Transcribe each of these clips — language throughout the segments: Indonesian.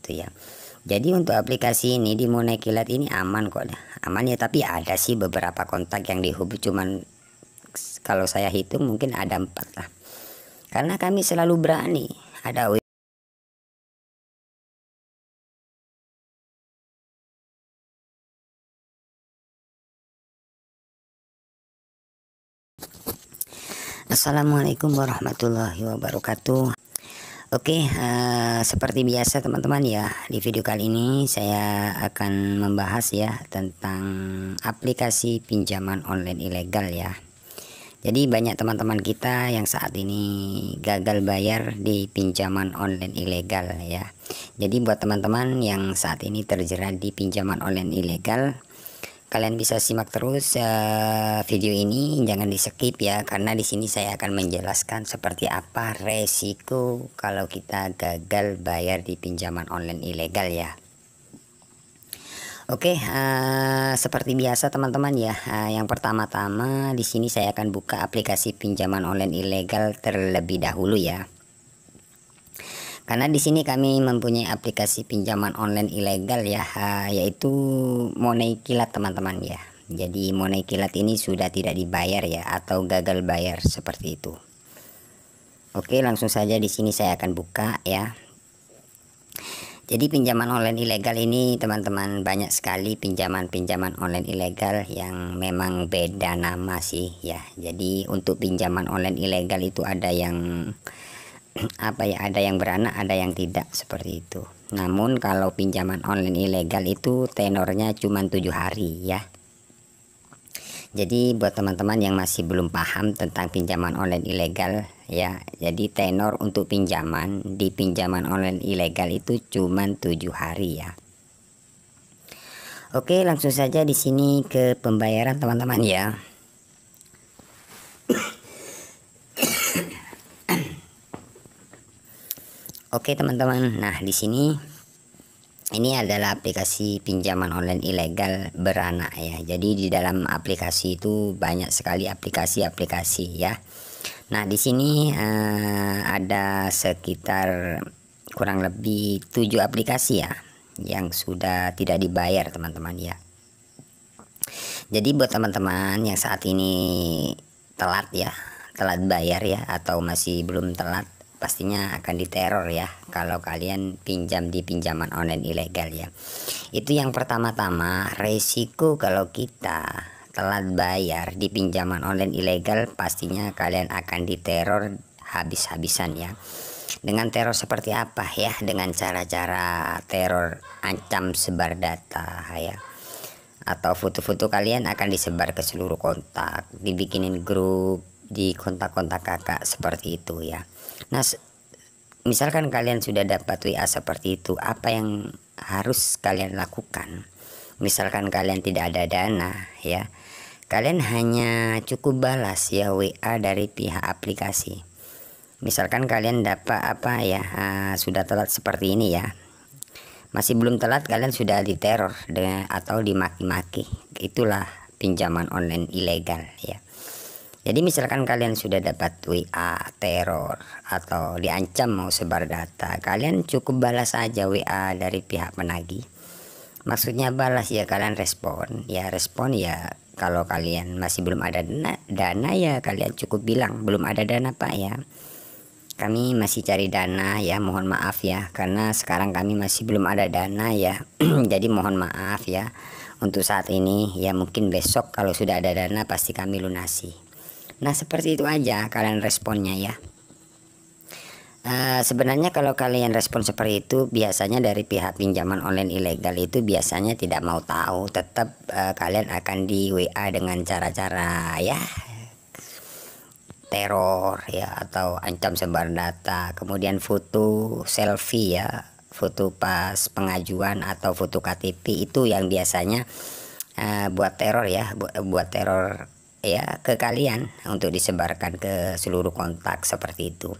itu ya. Jadi untuk aplikasi ini di Money Kilat ini aman kok, aman ya, tapi ada sih beberapa kontak yang dihubung, cuman kalau saya hitung mungkin ada 4 lah, karena kami selalu berani. Ada Assalamualaikum warahmatullahi wabarakatuh. Oke, seperti biasa teman-teman ya, di video kali ini saya akan membahas ya tentang aplikasi pinjaman online ilegal ya. Jadi banyak teman-teman kita yang saat ini gagal bayar di pinjaman online ilegal ya. Jadi buat teman-teman yang saat ini terjerat di pinjaman online ilegal, kalian bisa simak terus video ini, jangan di skip ya, karena di sini saya akan menjelaskan seperti apa resiko kalau kita gagal bayar di pinjaman online ilegal ya. Oke, seperti biasa teman-teman ya, yang pertama-tama di sini saya akan buka aplikasi pinjaman online ilegal terlebih dahulu ya. Karena di sini kami mempunyai aplikasi pinjaman online ilegal ya, yaitu Money Kilat teman-teman ya. Jadi Money Kilat ini sudah tidak dibayar ya, atau gagal bayar seperti itu. Oke, langsung saja di sini saya akan buka ya. Jadi pinjaman online ilegal ini teman-teman, banyak sekali pinjaman online ilegal yang memang beda nama sih ya. Jadi untuk pinjaman online ilegal itu ada yang ada yang beranak, ada yang tidak, seperti itu. Namun kalau pinjaman online ilegal itu tenornya cuma 7 hari ya. Jadi buat teman-teman yang masih belum paham tentang pinjaman online ilegal ya, jadi tenor untuk pinjaman di pinjaman online ilegal itu cuma 7 hari ya. Oke, langsung saja di sini ke pembayaran teman-teman ya. Oke teman-teman, nah di sini ini adalah aplikasi pinjaman online ilegal beranak ya. Jadi di dalam aplikasi itu banyak sekali aplikasi-aplikasi ya. Nah di sini ada sekitar kurang lebih 7 aplikasi ya yang sudah tidak dibayar teman-teman ya. Jadi buat teman-teman yang saat ini telat bayar ya, atau masih belum telat, pastinya akan diteror ya kalau kalian pinjam di pinjaman online ilegal ya. Itu yang pertama-tama, resiko kalau kita telat bayar di pinjaman online ilegal, pastinya kalian akan diteror habis-habisan ya. Dengan teror seperti apa ya? Dengan cara-cara teror ancam sebar data ya, atau foto-foto kalian akan disebar ke seluruh kontak, dibikinin grup di kontak-kontak kakak seperti itu ya. Nah misalkan kalian sudah dapat WA seperti itu, apa yang harus kalian lakukan? Misalkan kalian tidak ada dana ya, kalian hanya cukup balas ya WA dari pihak aplikasi. Misalkan kalian dapat sudah telat seperti ini ya, masih belum telat kalian sudah diteror atau dimaki-maki, itulah pinjaman online ilegal ya. Jadi misalkan kalian sudah dapat WA teror atau diancam mau sebar data, kalian cukup balas saja WA dari pihak penagih. Maksudnya balas ya, kalian respon ya, kalau kalian masih belum ada dana ya kalian cukup bilang belum ada dana pak ya, kami masih cari dana ya, mohon maaf ya, karena sekarang kami masih belum ada dana ya. Jadi mohon maaf ya untuk saat ini ya, mungkin besok kalau sudah ada dana pasti kami lunasi. Nah seperti itu aja kalian responnya ya. Sebenarnya kalau kalian respon seperti itu, biasanya dari pihak pinjaman online ilegal itu biasanya tidak mau tahu, tetap kalian akan di WA dengan cara-cara ya teror ya, atau ancam sebar data, kemudian foto selfie ya, foto pas pengajuan atau foto KTP, itu yang biasanya buat teror ya, buat teror ya ke kalian untuk disebarkan ke seluruh kontak seperti itu.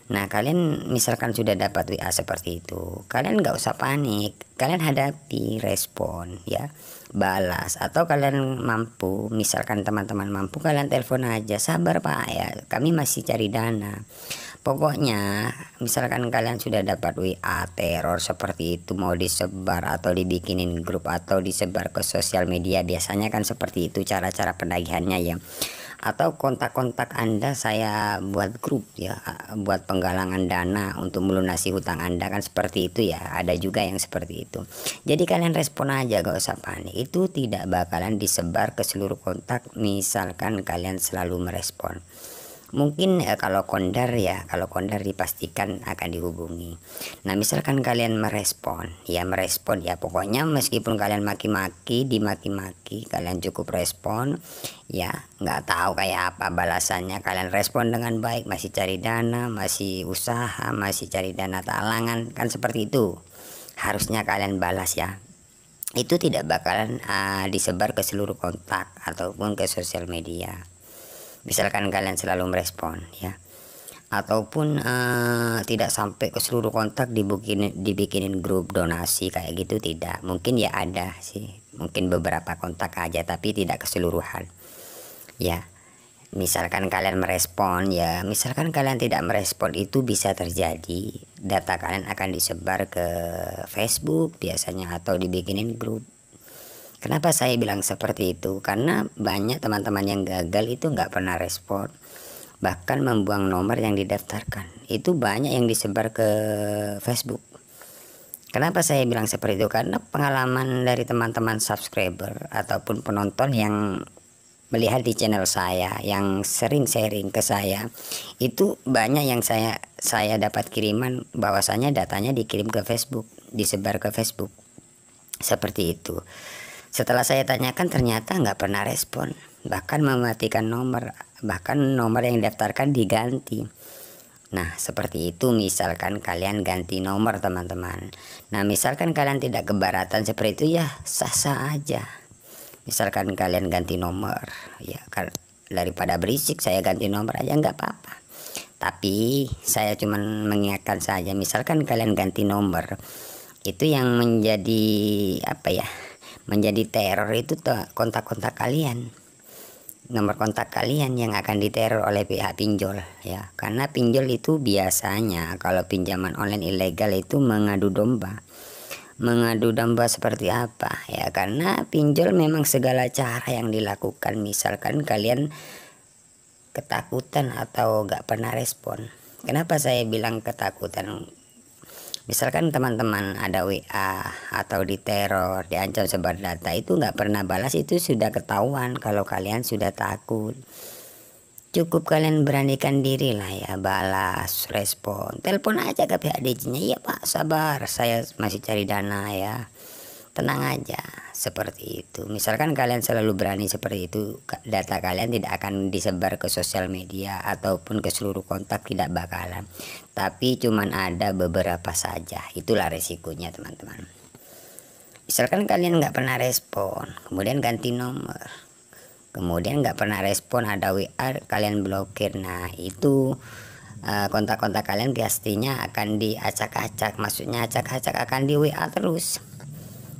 Nah kalian misalkan sudah dapat WA seperti itu, kalian nggak usah panik, kalian hadapi, respon ya, balas. Atau kalian mampu, misalkan teman-teman mampu, kalian telepon aja, sabar pak ya, kami masih cari dana, Pokoknya misalkan kalian sudah dapat WA teror seperti itu, mau disebar atau dibikinin grup atau disebar ke sosial media, biasanya kan seperti itu cara-cara penagihannya ya. Atau kontak-kontak Anda saya buat grup ya, buat penggalangan dana untuk melunasi hutang Anda, kan seperti itu ya. Ada juga yang seperti itu. Jadi kalian respon aja, gak usah panik. Itu tidak bakalan disebar ke seluruh kontak misalkan kalian selalu merespon. Mungkin kalau kondar ya, kalau kondar dipastikan akan dihubungi. Nah misalkan kalian merespon ya, pokoknya meskipun kalian maki-maki, dimaki-maki, kalian cukup respon ya. Nggak tahu kayak apa balasannya, kalian respon dengan baik, masih cari dana, masih usaha, masih cari dana talangan, kan seperti itu harusnya kalian balas ya. Itu tidak bakalan disebar ke seluruh kontak ataupun ke sosial media misalkan kalian selalu merespon ya. Ataupun tidak sampai ke seluruh kontak dibikinin grup donasi kayak gitu, tidak. Mungkin ya ada sih, mungkin beberapa kontak aja, tapi tidak keseluruhan ya. Misalkan kalian merespon ya, misalkan kalian tidak merespon, itu bisa terjadi data kalian akan disebar ke Facebook biasanya atau dibikinin grup. Kenapa saya bilang seperti itu? Karena banyak teman-teman yang gagal itu nggak pernah respon, bahkan membuang nomor yang didaftarkan. Itu banyak yang disebar ke Facebook. Kenapa saya bilang seperti itu? Karena pengalaman dari teman-teman subscriber ataupun penonton yang melihat di channel saya, yang sering sharing ke saya, itu banyak yang saya dapat kiriman bahwasanya datanya dikirim ke Facebook, disebar ke Facebook. Seperti itu. Setelah saya tanyakan ternyata nggak pernah respon, bahkan mematikan nomor, bahkan nomor yang didaftarkan diganti. Nah seperti itu misalkan kalian ganti nomor teman-teman. Nah misalkan kalian tidak keberatan seperti itu ya, sah-sah aja. Misalkan kalian ganti nomor ya, daripada berisik saya ganti nomor aja nggak apa-apa. Tapi saya cuman mengingatkan saja, misalkan kalian ganti nomor, itu yang menjadi apa ya, menjadi teror itu kontak-kontak kalian, nomor kontak kalian yang akan diteror oleh pihak pinjol ya. Karena pinjol itu biasanya kalau pinjaman online ilegal itu mengadu domba seperti apa ya, karena pinjol memang segala cara yang dilakukan. Misalkan kalian ketakutan atau gak pernah respon. Kenapa saya bilang ketakutan? Misalkan teman-teman ada WA atau diteror, diancam sebar data, itu nggak pernah balas, itu sudah ketahuan kalau kalian sudah takut. Cukup kalian beranikan diri lah ya, balas, respon, telepon aja ke pihak DJ-nya, iya Pak sabar, saya masih cari dana ya, tenang aja, seperti itu. Misalkan kalian selalu berani seperti itu, data kalian tidak akan disebar ke sosial media ataupun ke seluruh kontak, tidak bakalan. Tapi cuman ada beberapa saja, itulah resikonya teman-teman. Misalkan kalian nggak pernah respon, kemudian ganti nomor, kemudian nggak pernah respon, ada WA kalian blokir. Nah itu kontak-kontak kalian pastinya akan diacak-acak, maksudnya acak-acak akan di WA terus.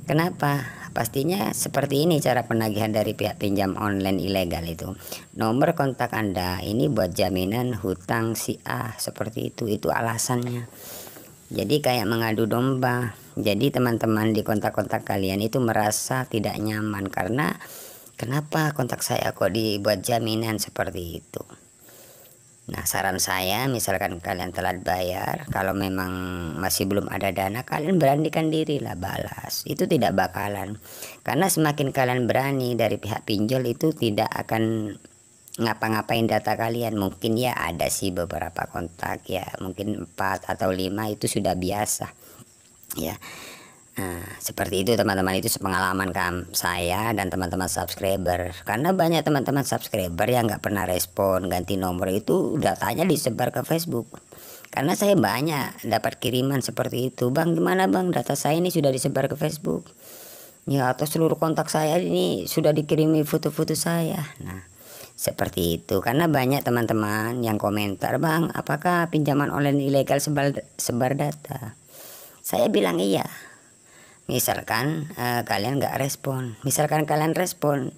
Kenapa? Pastinya seperti ini cara penagihan dari pihak pinjam online ilegal itu. Nomor kontak Anda ini buat jaminan hutang si A, seperti itu alasannya. Jadi kayak mengadu domba. Jadi teman-teman di kontak-kontak kalian itu merasa tidak nyaman karena kenapa kontak saya kok dibuat jaminan seperti itu. Nah saran saya, misalkan kalian telat bayar, kalau memang masih belum ada dana, kalian beranikan diri lah balas. Itu tidak bakalan, karena semakin kalian berani, dari pihak pinjol itu tidak akan ngapa-ngapain data kalian. Mungkin ya ada sih beberapa kontak ya, mungkin 4 atau 5 itu sudah biasa ya. Nah, seperti itu teman-teman, itu sepengalaman saya dan teman-teman subscriber. Karena banyak teman-teman subscriber yang nggak pernah respon, ganti nomor, itu datanya disebar ke Facebook. Karena saya banyak dapat kiriman seperti itu, bang gimana bang, data saya ini sudah disebar ke Facebook ya, atau seluruh kontak saya ini sudah dikirimi foto-foto saya. Nah seperti itu, karena banyak teman-teman yang komentar, bang apakah pinjaman online ilegal sebar data? Saya bilang iya. Misalkan kalian nggak respon, misalkan kalian respon,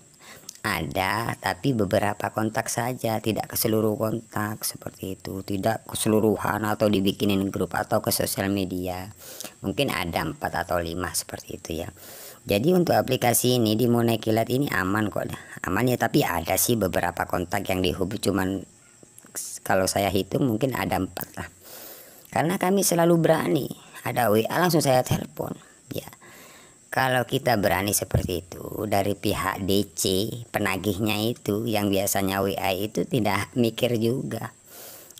ada, tapi beberapa kontak saja, tidak ke seluruh kontak seperti itu, tidak keseluruhan atau dibikinin grup atau ke sosial media. Mungkin ada 4 atau 5 seperti itu ya. Jadi untuk aplikasi ini di Money Kilat ini aman kok, aman ya, tapi ada sih beberapa kontak yang dihubungi, cuman kalau saya hitung mungkin ada 4 lah. Karena kami selalu berani, ada WA langsung saya telepon ya. Kalau kita berani seperti itu, dari pihak DC penagihnya itu yang biasanya WA itu tidak mikir juga,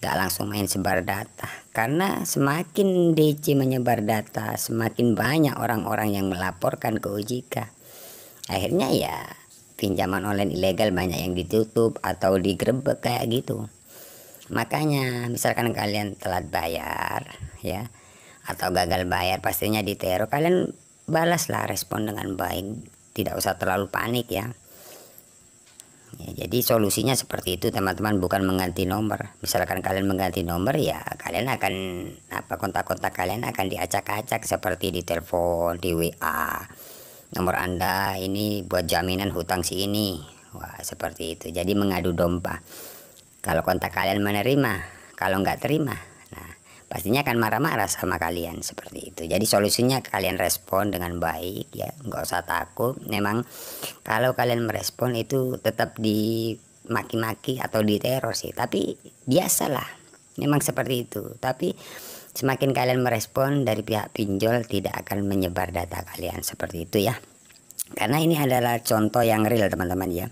gak langsung main sebar data. Karena semakin DC menyebar data, semakin banyak orang-orang yang melaporkan ke OJK. Akhirnya ya pinjaman online ilegal banyak yang ditutup atau digerebek kayak gitu. Makanya misalkan kalian telat bayar ya, atau gagal bayar, pastinya diteror, kalian balaslah, respon dengan baik, tidak usah terlalu panik ya. Jadi solusinya seperti itu teman-teman, bukan mengganti nomor. Misalkan kalian mengganti nomor ya kalian akan kontak-kontak kalian akan diacak-acak seperti di telepon, di WA. Nomor Anda ini buat jaminan hutang si ini. Wah, seperti itu. Jadi mengadu domba. Kalau kontak kalian menerima, kalau nggak terima, pastinya akan marah-marah sama kalian seperti itu. Jadi solusinya kalian respon dengan baik ya, nggak usah takut. Memang kalau kalian merespon itu tetap dimaki-maki atau diteror sih, tapi biasalah, memang seperti itu. Tapi semakin kalian merespon, dari pihak pinjol tidak akan menyebar data kalian seperti itu ya. Karena ini adalah contoh yang real teman-teman ya,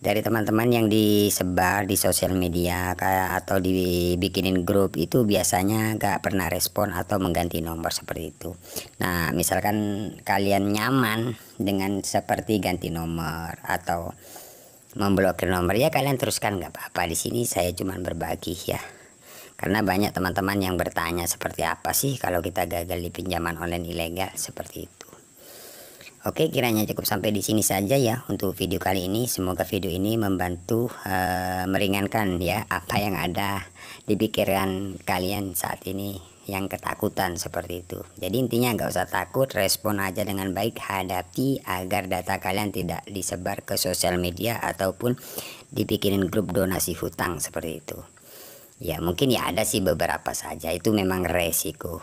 dari teman-teman yang disebar di sosial media kayak atau dibikinin grup itu biasanya gak pernah respon atau mengganti nomor seperti itu. Nah misalkan kalian nyaman dengan seperti ganti nomor atau memblokir nomor ya kalian teruskan, gak apa-apa. Di sini saya cuma berbagi ya, karena banyak teman-teman yang bertanya seperti apa sih kalau kita gagal di pinjaman online ilegal seperti itu. Oke, kiranya cukup sampai di sini saja ya untuk video kali ini. Semoga video ini membantu meringankan ya apa yang ada di pikiran kalian saat ini yang ketakutan seperti itu. Jadi intinya nggak usah takut, respon aja dengan baik, hadapi agar data kalian tidak disebar ke sosial media ataupun dipikirin grup donasi hutang seperti itu. Ya mungkin ya ada sih beberapa saja, itu memang resiko.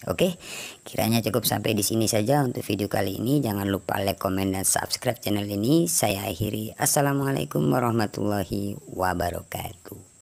Oke, kiranya cukup sampai di sini saja untuk video kali ini. Jangan lupa like, comment, dan subscribe channel ini. Saya akhiri. Assalamualaikum warahmatullahi wabarakatuh.